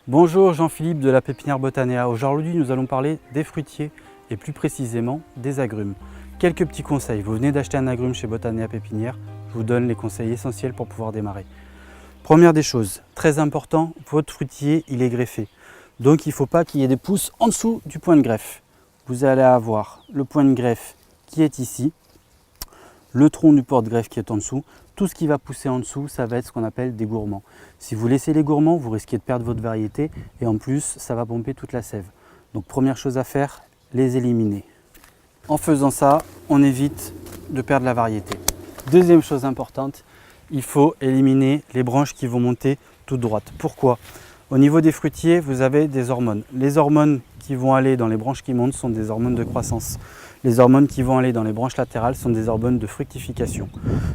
Bonjour Jean-Philippe de la pépinière Botanea. Aujourd'hui nous allons parler des fruitiers et plus précisément des agrumes. Quelques petits conseils. Vous venez d'acheter un agrume chez Botanea Pépinière, je vous donne les conseils essentiels pour pouvoir démarrer. Première des choses, très important, votre fruitier il est greffé. Donc il ne faut pas qu'il y ait des pousses en dessous du point de greffe. Vous allez avoir le point de greffe qui est ici, le tronc du porte-greffe qui est en dessous. Tout ce qui va pousser en dessous, ça va être ce qu'on appelle des gourmands. Si vous laissez les gourmands, vous risquez de perdre votre variété et en plus, ça va pomper toute la sève. Donc première chose à faire, les éliminer. En faisant ça, on évite de perdre la variété. Deuxième chose importante, il faut éliminer les branches qui vont monter toutes droites. Pourquoi? Au niveau des fruitiers, vous avez des hormones. Les hormones qui vont aller dans les branches qui montent sont des hormones de croissance. Les hormones qui vont aller dans les branches latérales sont des hormones de fructification.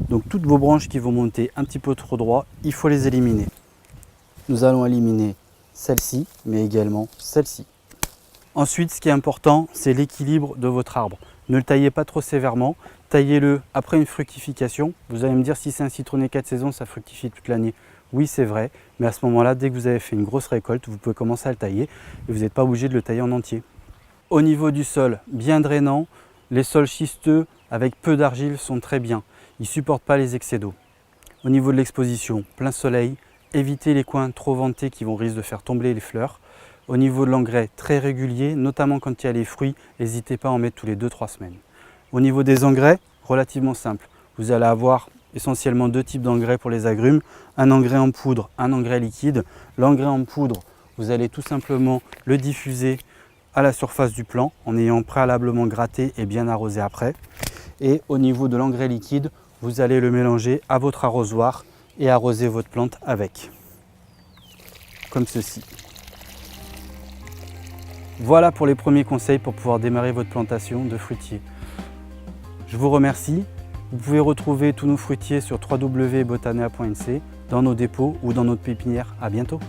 Donc toutes vos branches qui vont monter un petit peu trop droit, il faut les éliminer. Nous allons éliminer celle-ci, mais également celle-ci. Ensuite, ce qui est important, c'est l'équilibre de votre arbre. Ne le taillez pas trop sévèrement, taillez-le après une fructification. Vous allez me dire si c'est un citronnier 4 saisons, ça fructifie toute l'année. Oui, c'est vrai, mais à ce moment-là, dès que vous avez fait une grosse récolte, vous pouvez commencer à le tailler et vous n'êtes pas obligé de le tailler en entier. Au niveau du sol, bien drainant, les sols schisteux avec peu d'argile sont très bien. Ils ne supportent pas les excès d'eau. Au niveau de l'exposition, plein soleil, évitez les coins trop ventés qui vont risquer de faire tomber les fleurs. Au niveau de l'engrais, très régulier, notamment quand il y a les fruits, n'hésitez pas à en mettre tous les 2-3 semaines. Au niveau des engrais, relativement simple. Vous allez avoir essentiellement deux types d'engrais pour les agrumes, un engrais en poudre, un engrais liquide. L'engrais en poudre, vous allez tout simplement le diffuser à la surface du plant en ayant préalablement gratté et bien arrosé après. Et au niveau de l'engrais liquide, vous allez le mélanger à votre arrosoir et arroser votre plante avec, comme ceci. Voilà pour les premiers conseils pour pouvoir démarrer votre plantation de fruitiers. Je vous remercie. Vous pouvez retrouver tous nos fruitiers sur www.botanea.nc, dans nos dépôts ou dans notre pépinière. À bientôt.